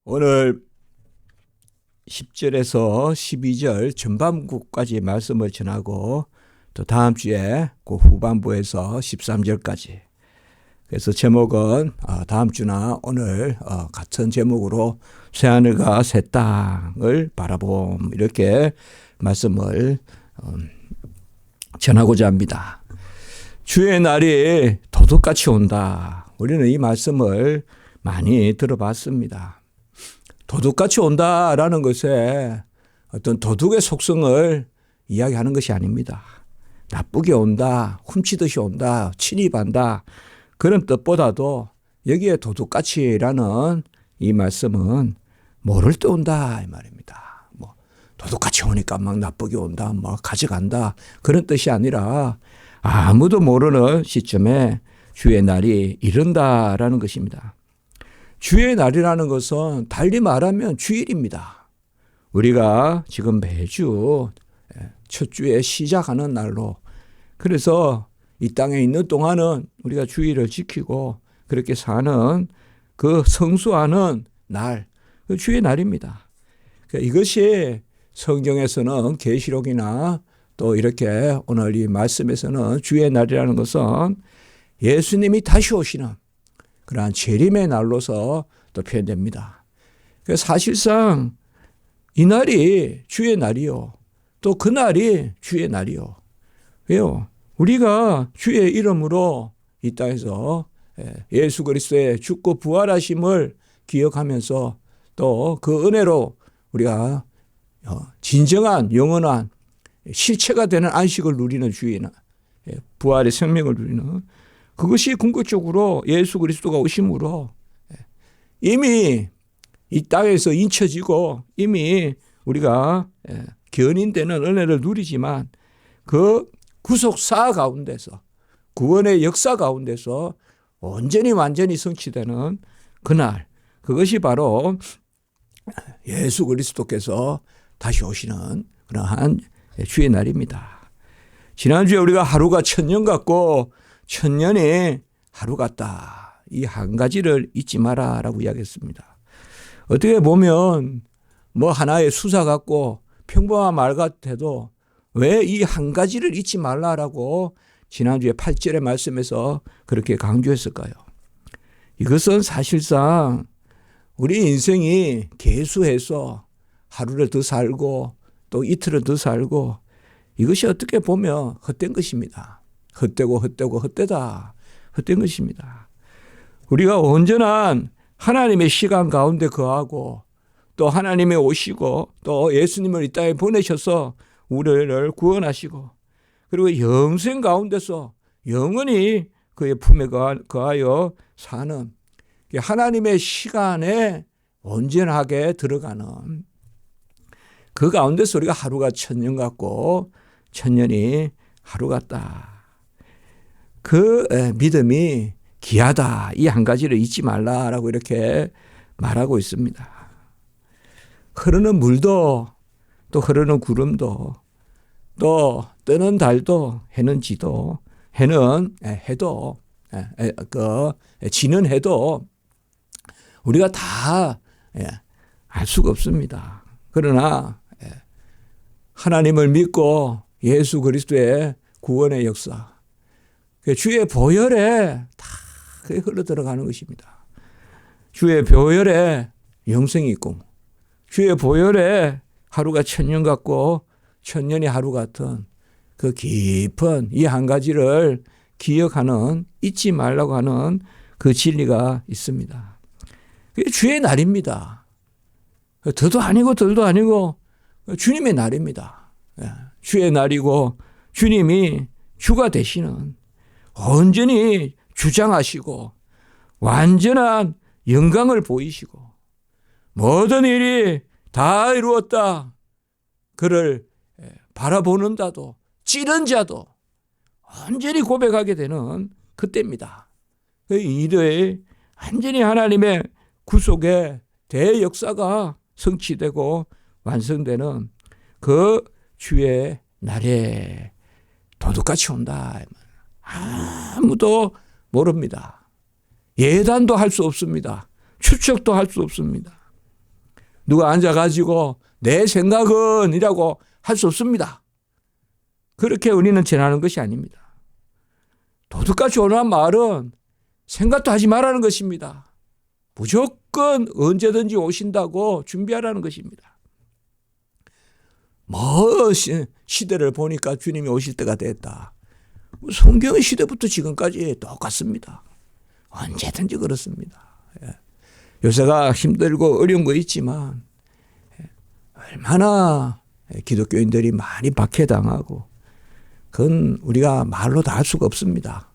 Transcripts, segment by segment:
오늘 10절에서 12절 전반부까지 말씀을 전하고 또 다음 주에 그 후반부에서 13절까지. 그래서 제목은 다음 주나 오늘 같은 제목으로 새하늘과 새 땅을 바라봄, 이렇게 말씀을 전하고자 합니다. 주의 날이 도둑같이 온다. 우리는 이 말씀을 많이 들어봤습니다. 도둑같이 온다라는 것에 어떤 도둑의 속성을 이야기하는 것이 아닙니다. 나쁘게 온다, 훔치듯이 온다, 침입한다, 그런 뜻보다도 여기에 도둑같이라는 이 말씀은 모를 때 온다 이 말입니다. 뭐 도둑같이 오니까 막 나쁘게 온다, 막 가져간다, 그런 뜻이 아니라 아무도 모르는 시점에 주의 날이 이른다라는 것입니다. 주의 날이라는 것은 달리 말하면 주일입니다. 우리가 지금 매주 첫 주에 시작하는 날로, 그래서 이 땅에 있는 동안은 우리가 주일을 지키고 그렇게 사는 그 성수하는 날, 그 주의 날입니다. 이것이 성경에서는 계시록이나 또 이렇게 오늘 이 말씀에서는 주의 날이라는 것은 예수님이 다시 오시는 그러한 재림의 날로서 또 표현됩니다. 사실상 이 날이 주의 날이요, 또 그 날이 주의 날이요. 왜요? 우리가 주의 이름으로 이 땅에서 예수 그리스도의 죽고 부활하심을 기억하면서 또 그 은혜로 우리가 진정한 영원한 실체가 되는 안식을 누리는 주의 날, 부활의 생명을 누리는, 그것이 궁극적으로 예수 그리스도가 오심으로 이미 이 땅에서 인쳐지고 이미 우리가 견인되는 은혜를 누리지만 그 구속사 가운데서, 구원의 역사 가운데서 온전히 완전히 성취되는 그날, 그것이 바로 예수 그리스도께서 다시 오시는 그러한 주의 날입니다. 지난주에 우리가 하루가 천년 같고 천년이 하루 같다, 이 한 가지를 잊지 마라 라고 이야기했습니다. 어떻게 보면 뭐 하나의 수사 같고 평범한 말 같아도 왜 이 한 가지를 잊지 말라라고 지난주에 8절의 말씀에서 그렇게 강조했을까요? 이것은 사실상 우리 인생이 계수해서 하루를 더 살고 또 이틀을 더 살고, 이것이 어떻게 보면 헛된 것입니다. 헛되고 헛되다, 헛된 것입니다. 우리가 온전한 하나님의 시간 가운데 거하고 또 하나님의 오시고 또 예수님을 이 땅에 보내셔서 우리를 구원하시고 그리고 영생 가운데서 영원히 그의 품에 거하여 사는 하나님의 시간에 온전하게 들어가는 그 가운데서 우리가 하루가 천년 같고 천년이 하루 같다, 그 믿음이 귀하다, 이 한 가지를 잊지 말라라고 이렇게 말하고 있습니다. 흐르는 물도 또 흐르는 구름도 또 뜨는 달도 해는 지도 해는 해도 지는 해도 우리가 다 알 수가 없습니다. 그러나 하나님을 믿고 예수 그리스도의 구원의 역사, 주의 보혈에 다 흘러 들어가는 것입니다. 주의 보혈에 영생이 있고 주의 보혈에 하루가 천년 같고 천년이 하루 같은 그 깊은 이 한 가지를 기억하는, 잊지 말라고 하는 그 진리가 있습니다. 그게 주의 날입니다. 더도 아니고 덜도 아니고 주님의 날입니다. 주의 날이고 주님이 주가 되시는, 온전히 주장하시고 완전한 영광을 보이시고 모든 일이 다 이루었다, 그를 바라보는 자도 찌른 자도 완전히 고백하게 되는 그때입니다. 그 일에 완전히 하나님의 구속의 대역사가 성취되고 완성되는 그 주의 날에 도둑같이 온다. 아무도 모릅니다. 예단도 할 수 없습니다. 추측도 할 수 없습니다. 누가 앉아가지고 내 생각은 이라고 할 수 없습니다. 그렇게 우리는 전하는 것이 아닙니다. 도둑같이 오는 말은 생각도 하지 말라는 것입니다. 무조건 언제든지 오신다고 준비하라는 것입니다. 뭐 시대를 보니까 주님이 오실 때가 됐다. 성경의 시대부터 지금까지 똑같습니다. 언제든지 그렇습니다. 요새가 힘들고 어려운 거 있지만 얼마나 기독교인들이 많이 박해당하고 그건 우리가 말로 다 할 수가 없습니다.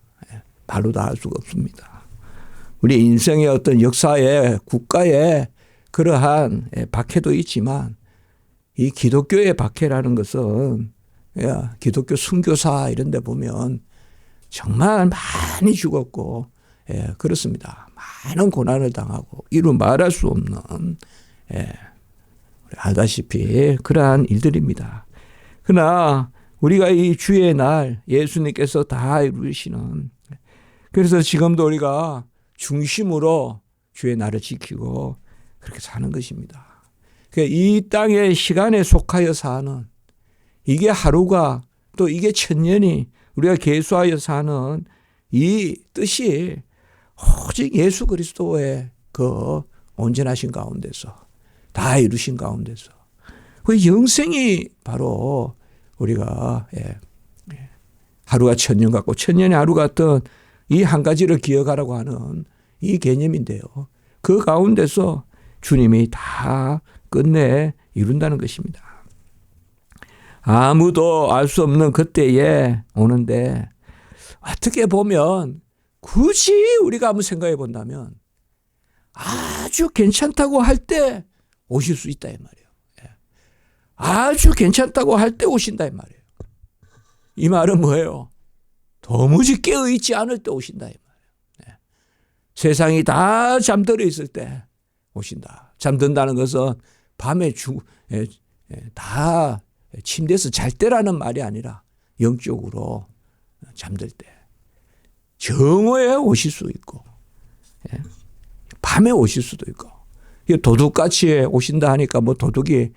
말로 다 할 수가 없습니다. 우리 인생의 어떤 역사에 국가에 그러한 박해도 있지만 이 기독교의 박해라는 것은 기독교 선교사 이런 데 보면 정말 많이 죽었고 그렇습니다. 많은 고난을 당하고 이루 말할 수 없는 알다시피 그러한 일들입니다. 그러나 우리가 이 주의 날 예수님께서 다 이루시는 그래서 지금도 우리가 중심으로 주의 날을 지키고 그렇게 사는 것입니다. 이 땅의 시간에 속하여 사는 이게 하루가 또 이게 천년이 우리가 계수하여 사는 이 뜻이 오직 예수 그리스도의 그 온전하신 가운데서 다 이루신 가운데서 그 영생이 바로 우리가 하루가 천년 같고 천년의 하루 같은 이 한 가지를 기억하라고 하는 이 개념인데요. 그 가운데서 주님이 다 끝내 이룬다는 것입니다. 아무도 알 수 없는 그때에 오는데 어떻게 보면 굳이 우리가 한번 생각해 본다면 아주 괜찮다고 할 때 오실 수 있다 이 말이에요. 아주 괜찮다고 할 때 오신다 이 말이에요. 이 말은 뭐예요? 도무지 깨어있지 않을 때 오신다 이 말이에요. 세상이 다 잠들어 있을 때 오신다. 잠든다는 것은 밤에 다 침대에서 잘 때라는 말이 아니라 영적으로 잠들 때 정오에 오실 수 있고 밤에 오실 수도 있고 도둑같이 오신다 하니까 뭐 도둑이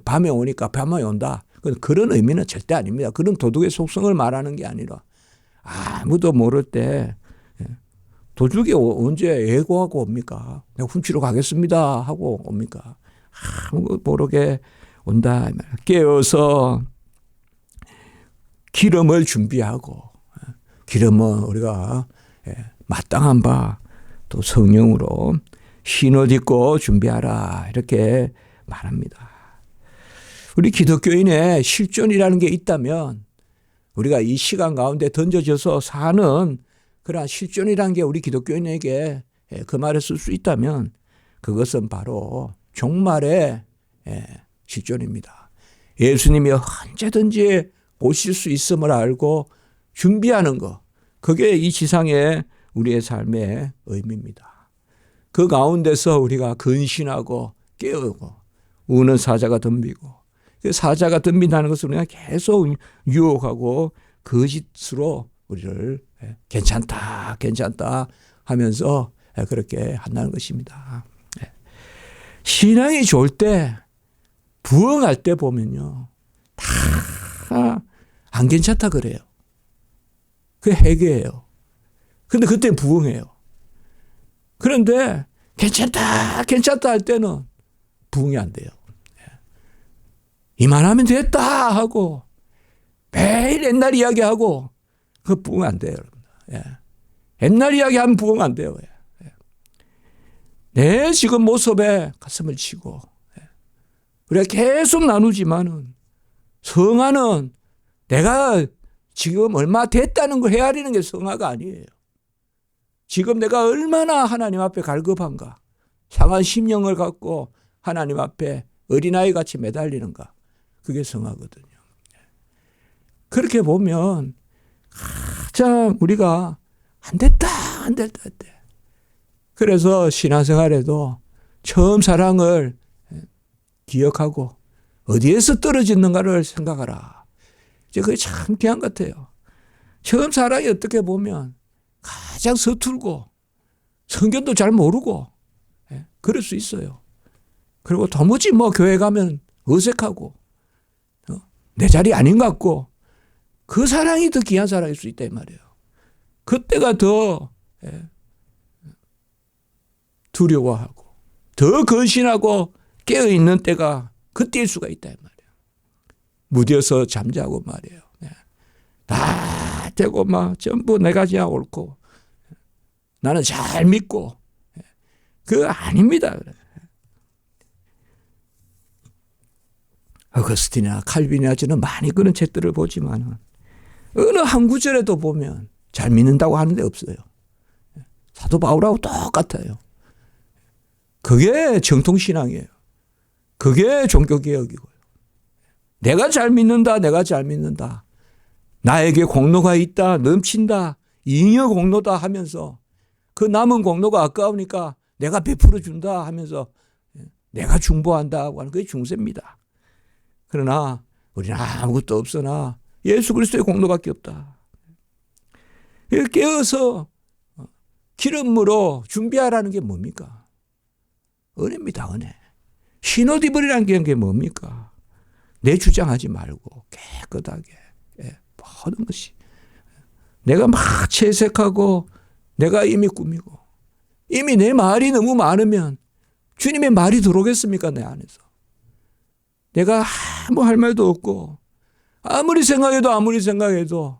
밤에 오니까 밤에 온다. 그런 의미는 절대 아닙니다. 그런 도둑의 속성을 말하는 게 아니라 아무도 모를 때 도둑이 언제 예고하고 옵니까? 내가 훔치러 가겠습니다 하고 옵니까? 아무도 모르게 온다. 깨어서 기름을 준비하고 기름은 우리가 마땅한 바 또 성령으로 흰옷 입고 준비하라 이렇게 말합니다. 우리 기독교인의 실존이라는 게 있다면 우리가 이 시간 가운데 던져져서 사는 그러한 실존이라는 게 우리 기독교인에게 그 말을 쓸 수 있다면 그것은 바로 종말의 실존입니다. 예수님이 언제든지 오실 수 있음을 알고 준비하는 것 그게 이 지상의 우리의 삶의 의미입니다. 그 가운데서 우리가 근신하고 깨우고 우는 사자가 덤비고 사자가 덤빈다는 것을 우리가 계속 유혹하고 거짓으로 우리를 괜찮다 괜찮다 하면서 그렇게 한다는 것입니다. 신앙이 좋을 때 부흥할 때 보면요 다 안 괜찮다 그래요. 그게 해괴예요. 근데 그때는 부흥해요. 그런데 괜찮다 괜찮다 할 때는 부흥이 안 돼요. 이만하면 됐다 하고 매일 옛날 이야기하고 그 부흥 안 돼요. 옛날 이야기하면 부흥 안 돼요. 내 지금 모습에 가슴을 치고 우리가 계속 나누지만은 성화는 내가 지금 얼마 됐다는 걸 헤아리는 게 성화가 아니에요. 지금 내가 얼마나 하나님 앞에 갈급한가 상한 심령을 갖고 하나님 앞에 어린아이 같이 매달리는가 그게 성화거든요. 그렇게 보면 가장 우리가 안 됐다 안 됐다 할 때 그래서 신앙생활에도 처음 사랑을 기억하고 어디에서 떨어지는가를 생각하라. 이제 그게 참 귀한 것 같아요. 처음 사랑이 어떻게 보면 가장 서툴고 성경도 잘 모르고 그럴 수 있어요. 그리고 도무지 뭐 교회 가면 어색하고 내 자리 아닌 것 같고 그 사랑이 더 귀한 사랑일 수 있다 이 말이에요. 그때가 더 두려워하고 더 근신하고 깨어있는 때가 그때일 수가 있다 이 말이에요. 무뎌서 잠자고 말이에요. 다 되고 막 전부 내가 그냥 옳고 나는 잘 믿고 그거 아닙니다. 어거스틴이나 칼빈이나 저는 많이 그런 책들을 보지만 어느 한 구절에도 보면 잘 믿는다고 하는 데 없어요. 사도 바울하고 똑같아요. 그게 정통신앙이에요. 그게 종교개혁이고요. 내가 잘 믿는다. 내가 잘 믿는다. 나에게 공로가 있다. 넘친다. 잉여 공로다 하면서 그 남은 공로가 아까우니까 내가 베풀어 준다 하면서 내가 중보한다고 하는 그게 중세입니다. 그러나 우리는 아무것도 없으나 예수 그리스도의 공로밖에 없다. 깨어서 기름으로 준비하라는 게 뭡니까? 은혜입니다. 은혜. 흰옷 입으리라는 게 뭡니까? 내 주장하지 말고 깨끗하게 모든 것이 내가 막 채색하고 내가 이미 꾸미고 이미 내 말이 너무 많으면 주님의 말이 들어오겠습니까? 내 안에서. 내가 아무 할 말도 없고 아무리 생각해도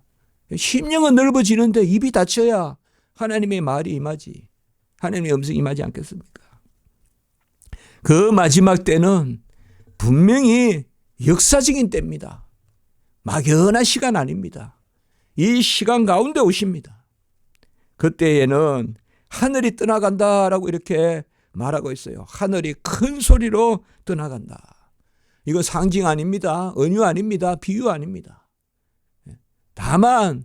심령은 넓어지는데 입이 닫혀야 하나님의 말이 임하지. 하나님의 음성이 임하지 않겠습니까? 그 마지막 때는 분명히 역사적인 때입니다. 막연한 시간 아닙니다. 이 시간 가운데 오십니다. 그때에는 하늘이 떠나간다라고 이렇게 말하고 있어요. 하늘이 큰 소리로 떠나간다. 이거 상징 아닙니다. 은유 아닙니다. 비유 아닙니다. 다만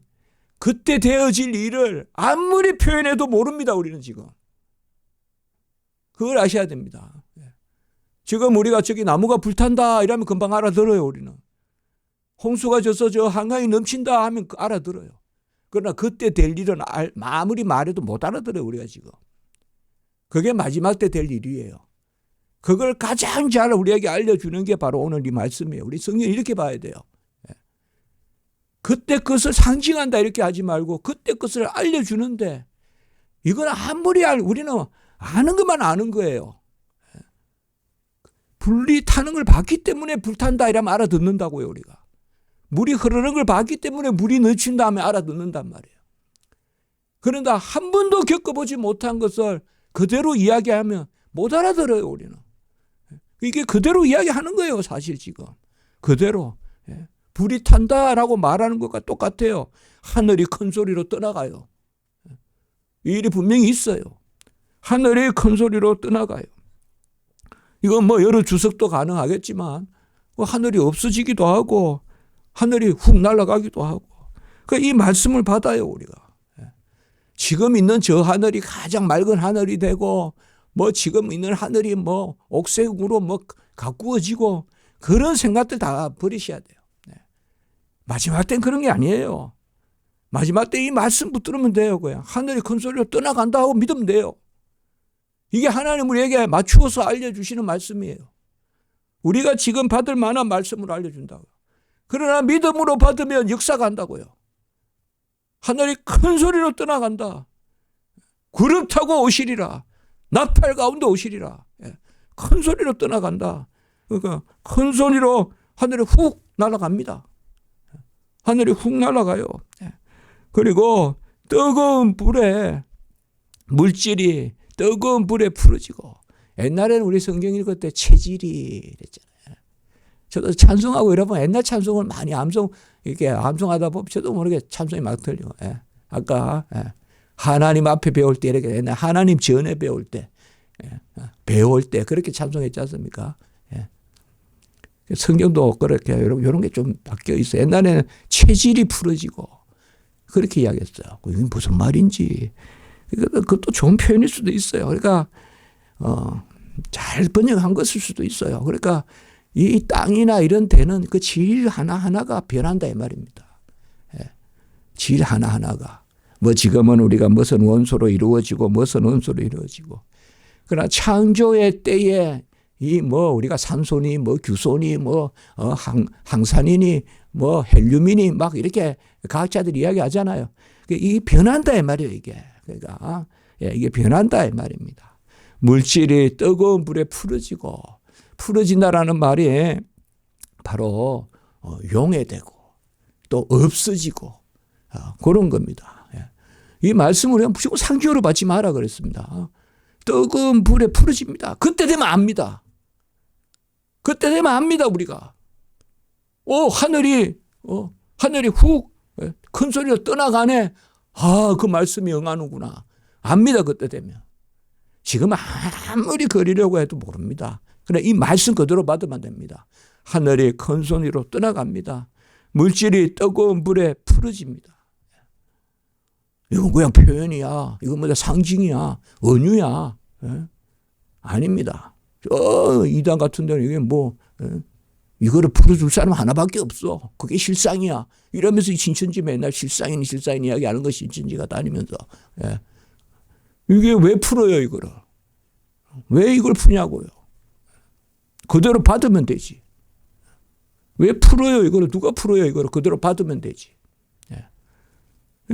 그때 되어질 일을 아무리 표현해도 모릅니다. 우리는 지금. 그걸 아셔야 됩니다. 지금 우리가 저기 나무가 불탄다 이러면 금방 알아들어요. 우리는. 홍수가 져서 저 한강이 넘친다 하면 알아들어요. 그러나 그때 될 일은 아무리 말해도 못 알아들어요. 우리가 지금. 그게 마지막 때 될 일이에요. 그걸 가장 잘 우리에게 알려주는 게 바로 오늘 이 말씀이에요. 우리 성경 이렇게 봐야 돼요. 그때 것을 상징한다 이렇게 하지 말고 그때 것을 알려주는데 이건 아무리 우리는 아는 것만 아는 거예요. 불이 타는 걸 봤기 때문에 불탄다 이러면 알아듣는다고요. 우리가. 물이 흐르는 걸 봤기 때문에 물이 넘친다 하면 알아듣는단 말이에요. 그런데 한 번도 겪어보지 못한 것을 그대로 이야기하면 못 알아들어요. 우리는. 이게 그대로 이야기하는 거예요. 사실 지금. 그대로. 불이 탄다라고 말하는 것과 똑같아요. 하늘이 큰 소리로 떠나가요. 이 일이 분명히 있어요. 하늘이 큰 소리로 떠나가요. 이건 뭐 여러 주석도 가능하겠지만 하늘이 없어지기도 하고 하늘이 훅 날아가기도 하고 그러니까 이 말씀을 받아요. 우리가. 지금 있는 저 하늘이 가장 맑은 하늘이 되고 뭐 지금 있는 하늘이 뭐 옥색으로 뭐 가꾸어지고 그런 생각들 다 버리셔야 돼요. 마지막 때는 그런 게 아니에요. 마지막 때 이 말씀 붙들으면 돼요. 그냥 하늘이 큰 소리로 떠나간다 하고 믿으면 돼요. 이게 하나님 우리에게 맞추어서 알려주시는 말씀이에요. 우리가 지금 받을 만한 말씀을 알려준다고요. 그러나 믿음으로 받으면 역사가 한다고요. 하늘이 큰 소리로 떠나간다. 구름 타고 오시리라. 나팔 가운데 오시리라. 큰 소리로 떠나간다. 그러니까 큰 소리로 하늘이 훅 날아갑니다. 하늘이 훅 날아가요. 그리고 뜨거운 불에 물질이 뜨거운 불에 풀어지고 옛날에는 우리 성경 읽을 때 체질이 그랬잖아요. 저도 찬송하고 여러분 옛날 찬송을 많이 이렇게 암송하다 보면 저도 모르게 찬송이 막 들려요. 아까 하나님 앞에 배울 때 이렇게 옛날 하나님 전에 배울 때 그렇게 찬송했지 않습니까? 성경도 그렇게 이런 게 좀 바뀌어 있어요. 옛날에는 체질이 풀어지고 그렇게 이야기했어요. 이게 무슨 말인지. 그것도 좋은 표현일 수도 있어요. 그러니까 잘 번역한 것일 수도 있어요. 그러니까 이 땅이나 이런 데는 그 질 하나하나가 변한다 이 말입니다. 질 하나하나가. 뭐 지금은 우리가 무슨 원소로 이루어지고 무슨 원소로 이루어지고. 그러나 창조의 때에 이 뭐 우리가 산소니 뭐 규소니 뭐 항산이니 뭐 헬륨이니 막 이렇게 과학자들이 이야기하잖아요. 이게 변한다 이 말이에요, 이게. 그러니까 이게 변한다 이 말입니다. 물질이 뜨거운 불에 풀어진다라는 말이 바로 용해되고 또 없어지고 그런 겁니다. 이 말씀을 우리가 무조건 상기어로 받지 마라 그랬습니다. 뜨거운 불에 풀어집니다. 그때 되면 압니다. 그때 되면 압니다, 우리가. 하늘이 훅 큰 소리로 떠나가네. 그 말씀이 응하는구나. 압니다, 그때 되면. 지금 아무리 그리려고 해도 모릅니다. 그래, 이 말씀 그대로 받으면 됩니다. 하늘이 큰 소리로 떠나갑니다. 물질이 뜨거운 불에 풀어집니다. 이건 그냥 표현이야. 이건 뭐냐, 상징이야. 은유야. 아닙니다. 이단 같은 데는 이게 이거를 풀어줄 사람 하나밖에 없어. 그게 실상이야. 이러면서 신천지 맨날 실상인 이야기하는 거 신천지가 다니면서. 이게 왜 풀어요, 이거를? 왜 이걸 푸냐고요? 그대로 받으면 되지. 왜 풀어요, 이거를? 누가 풀어요, 이거를? 그대로 받으면 되지.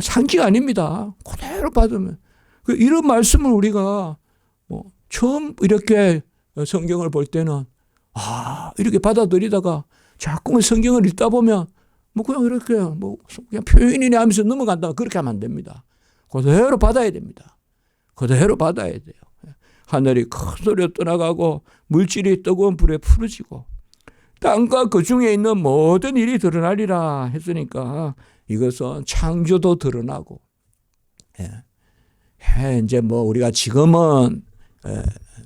상기가 아닙니다. 그대로 받으면. 이런 말씀을 우리가 처음 이렇게 성경을 볼 때는 이렇게 받아들이다가 자꾸 성경을 읽다 보면 그냥 이렇게 그냥 표현이네 하면서 넘어간다. 그렇게 하면 안 됩니다. 그대로 받아야 됩니다. 그대로 받아야 돼요. 하늘이 큰 소리로 떠나가고 물질이 뜨거운 불에 풀어지고 땅과 그 중에 있는 모든 일이 드러나리라 했으니까 이것은 창조도 드러나고 이제 우리가 지금은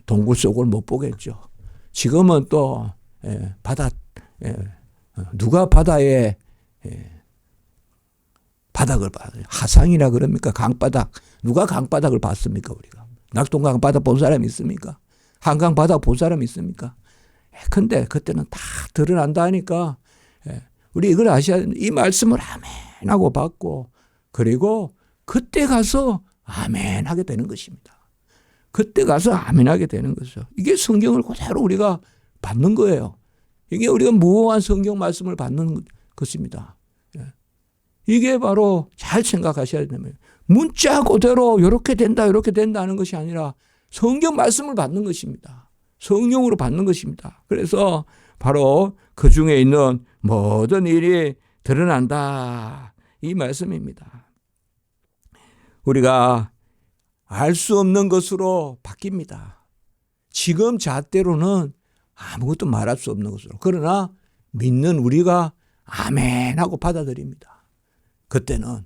동굴 속을 못 보겠죠. 지금은 또 바다 누가 바다에 바닥을 봐요. 하상이라 그럽니까? 강바닥. 누가 강바닥을 봤습니까? 우리가. 낙동강 바닥 본 사람이 있습니까? 한강 바닥 본 사람이 있습니까? 근데 그때는 다 드러난다 하니까 우리 이걸 아셔야 됩니다. 이 말씀을 아멘 하고 받고 그리고 그때 가서 아멘 하게 되는 것입니다. 그때 가서 아멘 하게 되는 거죠. 이게 성경을 그대로 우리가 받는 거예요. 이게 우리가 무한한 성경 말씀을 받는 것입니다. 이게 바로 잘 생각하셔야 됩니다. 문자 그대로 이렇게 된다 하는 것이 아니라 성경 말씀을 받는 것입니다. 성령으로 받는 것입니다. 그래서 바로 그 중에 있는 모든 일이 드러난다. 이 말씀입니다. 우리가 알 수 없는 것으로 바뀝니다. 지금 잣대로는 아무것도 말할 수 없는 것으로. 그러나 믿는 우리가 아멘 하고 받아들입니다. 그때는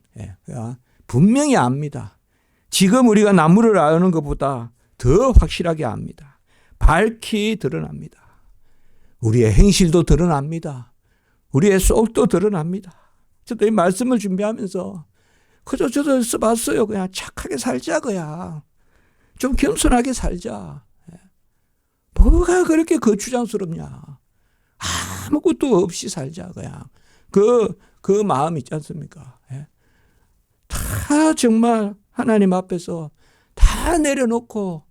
분명히 압니다. 지금 우리가 나무를 아는 것보다 더 확실하게 압니다. 밝히 드러납니다. 우리의 행실도 드러납니다. 우리의 속도 드러납니다. 저도 이 말씀을 준비하면서 그저 저도 써봤어요. 그냥 착하게 살자 그냥. 좀 겸손하게 살자. 뭐가 그렇게 거추장스럽냐. 아무것도 없이 살자 그냥. 그 마음 있지 않습니까? 다 정말 하나님 앞에서 다 내려놓고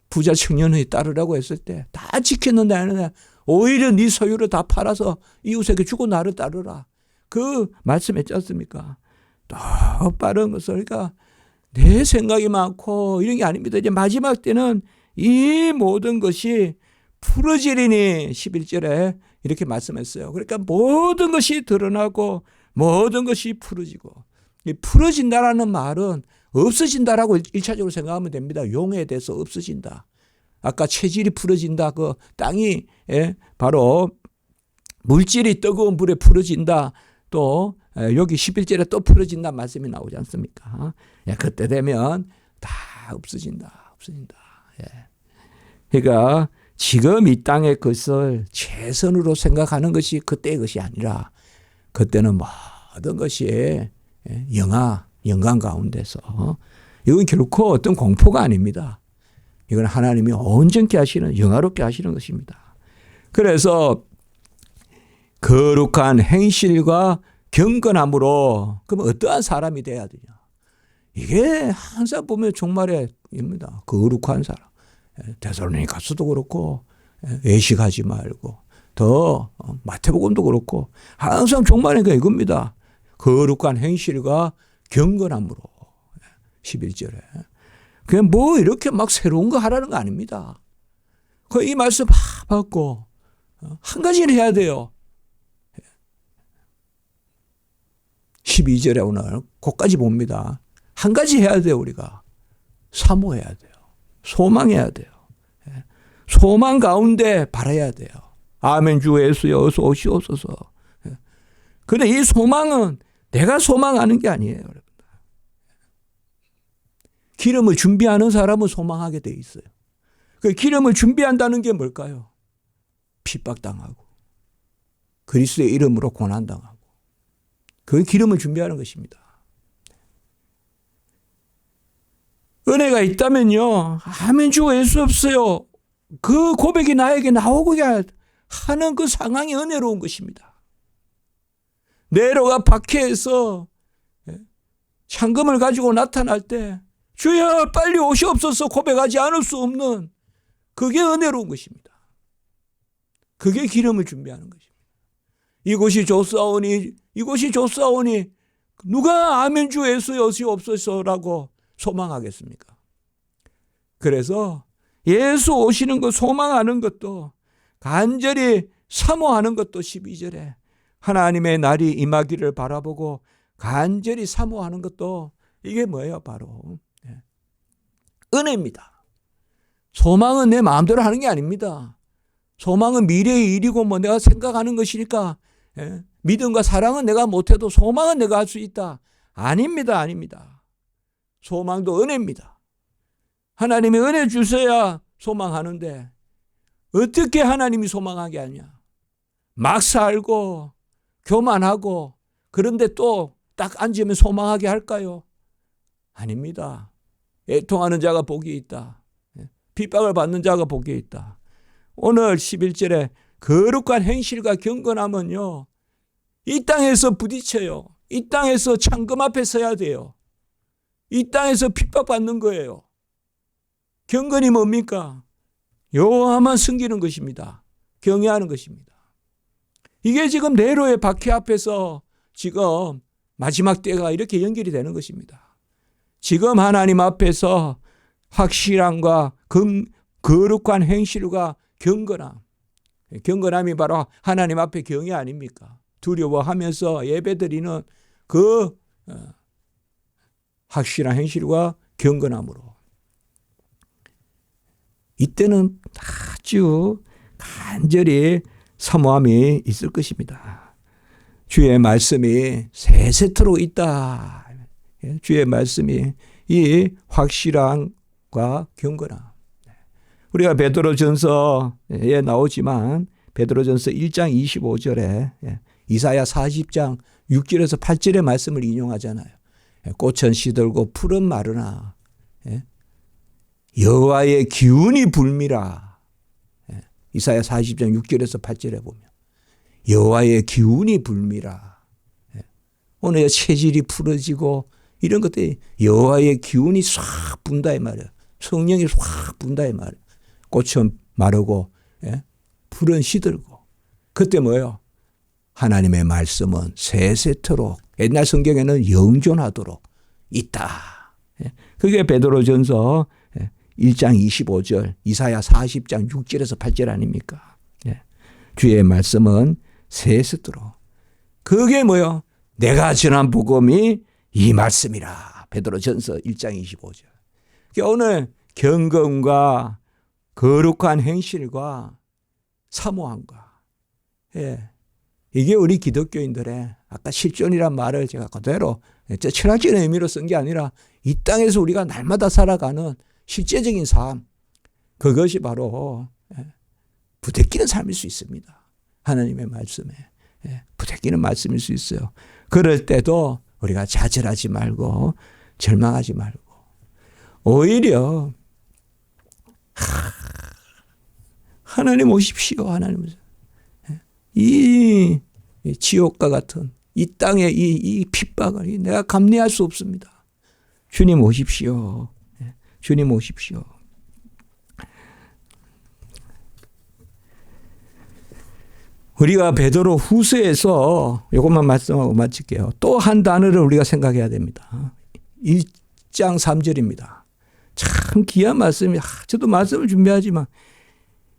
부자 청년이 따르라고 했을 때 다 지켰는데 하는데 오히려 네 소유를 다 팔아서 이웃에게 주고 나를 따르라. 그 말씀했지 않습니까? 또 빠른 것을 그러니까 내 생각이 많고 이런 게 아닙니다. 이제 마지막 때는 이 모든 것이 풀어지리니 11절에 이렇게 말씀했어요. 그러니까 모든 것이 드러나고 모든 것이 풀어지고 이 풀어진다라는 말은 없어진다라고 1차적으로 생각하면 됩니다. 용에 대해서 없어진다. 아까 체질이 풀어진다. 그 땅이 바로 물질이 뜨거운 불에 풀어진다. 또 여기 11절에 또 풀어진다 말씀이 나오지 않습니까? 그때 되면 다 없어진다. 그러니까 지금 이 땅의 것을 최선으로 생각하는 것이 그때의 것이 아니라 그때는 모든 것이 영광 가운데서 이건 결코 어떤 공포가 아닙니다. 이건 하나님이 온전케 하시는 영화롭게 하시는 것입니다. 그래서 거룩한 행실과 경건함으로 그럼 어떠한 사람이 돼야 되냐. 이게 항상 보면 종말에입니다. 거룩한 사람. 데살로니가서도 그렇고 외식하지 말고 더 마태복음도 그렇고 항상 종말이니까 이겁니다. 거룩한 행실과 경건함으로 11절에 그냥 뭐 이렇게 막 새로운 거 하라는 거 아닙니다. 이 말씀 다 받고 한 가지는 해야 돼요. 12절에 오늘 그까지 봅니다. 한 가지 해야 돼요. 우리가 사모해야 돼요. 소망해야 돼요. 소망 가운데 바라야 돼요. 아멘 주 예수여 어서 오시옵소서. 그런데 이 소망은 내가 소망하는 게 아니에요. 여러분. 기름을 준비하는 사람은 소망하게 돼 있어요. 그 기름을 준비한다는 게 뭘까요? 핍박당하고 그리스도의 이름으로 고난당하고 그 기름을 준비하는 것입니다. 은혜가 있다면요. 아멘 주 예수 없어요. 그 고백이 나에게 나오게 하는 그 상황이 은혜로운 것입니다. 네로가 박해해서 창금을 가지고 나타날 때 주여 빨리 오시옵소서 고백하지 않을 수 없는 그게 은혜로운 것입니다. 그게 기름을 준비하는 것입니다. 이곳이 좋사오니 누가 아멘 주 예수 오시옵소서라고 소망하겠습니까? 그래서 예수 오시는 것 소망하는 것도 간절히 사모하는 것도 12절에 하나님의 날이 임하기를 바라보고 간절히 사모하는 것도 이게 뭐예요? 바로 은혜입니다. 소망은 내 마음대로 하는 게 아닙니다. 소망은 미래의 일이고 뭐 내가 생각하는 것이니까 믿음과 사랑은 내가 못해도 소망은 내가 할 수 있다. 아닙니다. 소망도 은혜입니다. 하나님이 은혜 주셔야 소망하는데 어떻게 하나님이 소망하게 하냐? 막 살고 교만하고 그런데 또 딱 앉으면 소망하게 할까요? 아닙니다. 애통하는 자가 복이 있다. 핍박을 받는 자가 복이 있다. 오늘 11절에 거룩한 행실과 경건함은요. 이 땅에서 부딪혀요. 이 땅에서 창금 앞에 서야 돼요. 이 땅에서 핍박받는 거예요. 경건이 뭡니까? 여호와만 섬기는 것입니다. 경외하는 것입니다. 이게 지금 네로의 박해 앞에서 지금 마지막 때가 이렇게 연결이 되는 것입니다. 지금 하나님 앞에서 확실함과 거룩한 행실과 경건함. 경건함이 바로 하나님 앞에 경외 아닙니까? 두려워하면서 예배드리는 그 확실한 행실과 경건함으로. 이때는 아주 간절히 사모함이 있을 것입니다. 주의 말씀이 세 세트로 있다. 주의 말씀이 이 확실함과 경건함. 우리가 베드로전서에 나오지만 베드로전서 1장 25절에 이사야 40장 6절에서 8절의 말씀을 인용하잖아요. 꽃은 시들고 풀은 마르나 여호와의 기운이 불미라. 이사야 40장 6절에서 8절에 보면 여호와의 기운이 불미라. 오늘 체질이 풀어지고 이런 것들이 여호와의 기운이 싹 분다 이 말이에요. 성령이 싹 분다 이 말이에요. 꽃은 마르고 풀은 시들고 그때 뭐예요? 하나님의 말씀은 세 세트로 옛날 성경에는 영존하도록 있다. 그게 베드로전서 1장 25절 이사야 40장 6절에서 8절 아닙니까? 주의 말씀은 세 세트로. 그게 뭐예요? 내가 전한 복음이 이 말씀이라. 베드로전서 1장 25절. 오늘 경건과 거룩한 행실과 사모함과 이게 우리 기독교인들의 아까 실존이란 말을 제가 그대로 철학적인 의미로 쓴 게 아니라 이 땅에서 우리가 날마다 살아가는 실제적인 삶, 그것이 바로 부대끼는 삶일 수 있습니다. 하나님의 말씀에 부대끼는 말씀일 수 있어요. 그럴 때도 우리가 좌절하지 말고 절망하지 말고 오히려 하나님 오십시오. 하나님 이 지옥과 같은 이 땅의 이 핍박을 내가 감내할 수 없습니다. 주님 오십시오. 주님 오십시오. 우리가 베드로 후서에서 이것만 말씀하고 마칠게요. 또 한 단어를 우리가 생각해야 됩니다. 1장 3절입니다. 참 귀한 말씀이, 저도 말씀을 준비하지만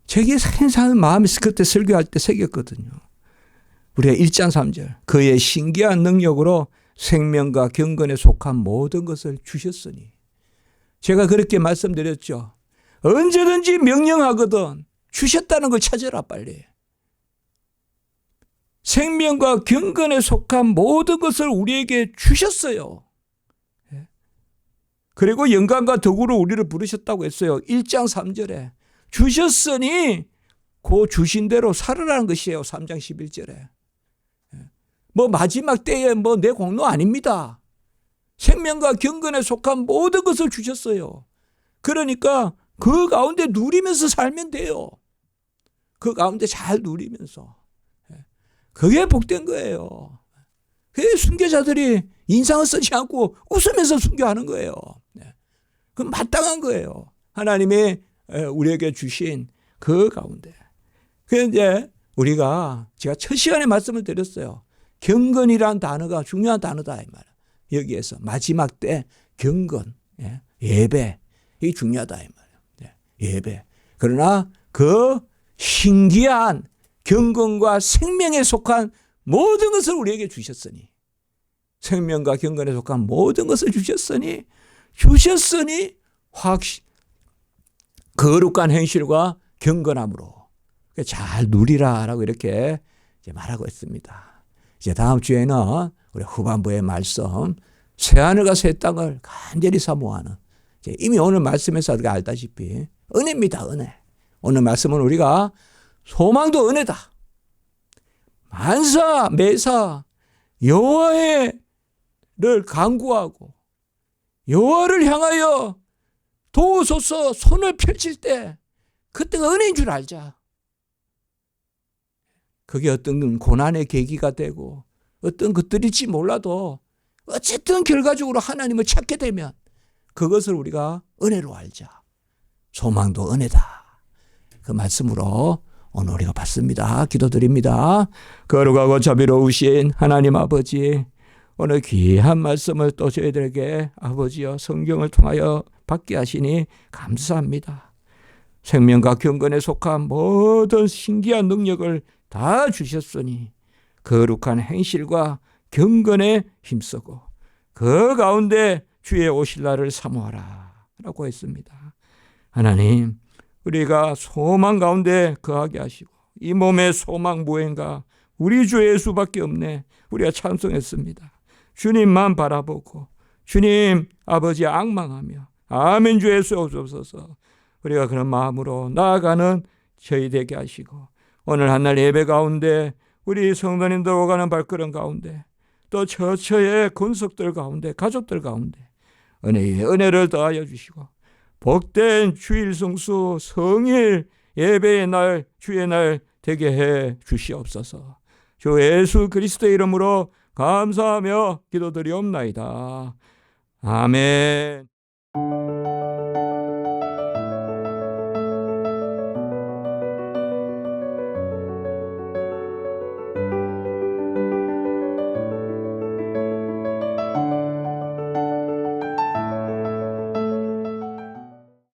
제게 생사하는 마음이 그때 설교할 때 새겼거든요. 우리가 1장 3절. 그의 신기한 능력으로 생명과 경건에 속한 모든 것을 주셨으니. 제가 그렇게 말씀드렸죠. 언제든지 명령하거든 주셨다는 걸 찾아라 빨리. 생명과 경건에 속한 모든 것을 우리에게 주셨어요. 그리고 영광과 덕으로 우리를 부르셨다고 했어요. 1장 3절에. 주셨으니 그 주신 대로 살으라는 것이에요. 3장 11절에. 뭐 마지막 때에 뭐 내 공로 아닙니다. 생명과 경건에 속한 모든 것을 주셨어요. 그러니까 그 가운데 누리면서 살면 돼요. 그 가운데 잘 누리면서. 그게 복된 거예요. 그게 순교자들이 인상을 쓰지 않고 웃으면서 순교하는 거예요. 그건 마땅한 거예요. 하나님이 우리에게 주신 그 가운데. 그래서 이제 우리가 제가 첫 시간에 말씀을 드렸어요. 경건이라는 단어가 중요한 단어다 이 말이에요. 여기에서 마지막 때 경건, 예배 이 중요하다 이 말이에요. 예배. 그러나 그 신기한 경건과 생명에 속한 모든 것을 우리에게 주셨으니, 생명과 경건에 속한 모든 것을 주셨으니 거룩한 행실과 경건함으로 잘 누리라라고 이렇게 말하고 있습니다. 이제 다음 주에는 우리 후반부의 말씀, 새하늘과 새 땅을 간절히 사모하는, 이미 오늘 말씀에서 우리가 알다시피 은혜입니다. 은혜. 오늘 말씀은 우리가 소망도 은혜다. 만사 매사 여호와를 간구하고 여호와를 향하여 도우소서 손을 펼칠 때 그때가 은혜인 줄 알자. 그게 어떤 고난의 계기가 되고 어떤 것들일지 몰라도 어쨌든 결과적으로 하나님을 찾게 되면 그것을 우리가 은혜로 알자. 소망도 은혜다. 그 말씀으로 오늘 우리가 받습니다. 기도드립니다. 거룩하고 자비로우신 하나님 아버지, 오늘 귀한 말씀을 또 저희들에게 아버지여 성경을 통하여 받게 하시니 감사합니다. 생명과 경건에 속한 모든 신기한 능력을 다 주셨으니 거룩한 행실과 경건에 힘쓰고 그 가운데 주의 오실 날을 사모하라 라고 했습니다. 하나님, 우리가 소망 가운데 거하게 하시고 이 몸의 소망 무행가 우리 주 예수밖에 없네. 우리가 찬송했습니다. 주님만 바라보고 주님 아버지 악망하며 아멘 주 예수 없소서. 우리가 그런 마음으로 나아가는 저희 되게 하시고 오늘 한날 예배 가운데 우리 성도님들 오가는 발걸음 가운데 또 처처의 권속들 가운데 가족들 가운데 은혜의 은혜를 더하여 주시고 복된 주일 성수 성일 예배의 날 주의 날 되게 해 주시옵소서. 주 예수 그리스도의 이름으로 감사하며 기도드리옵나이다. 아멘.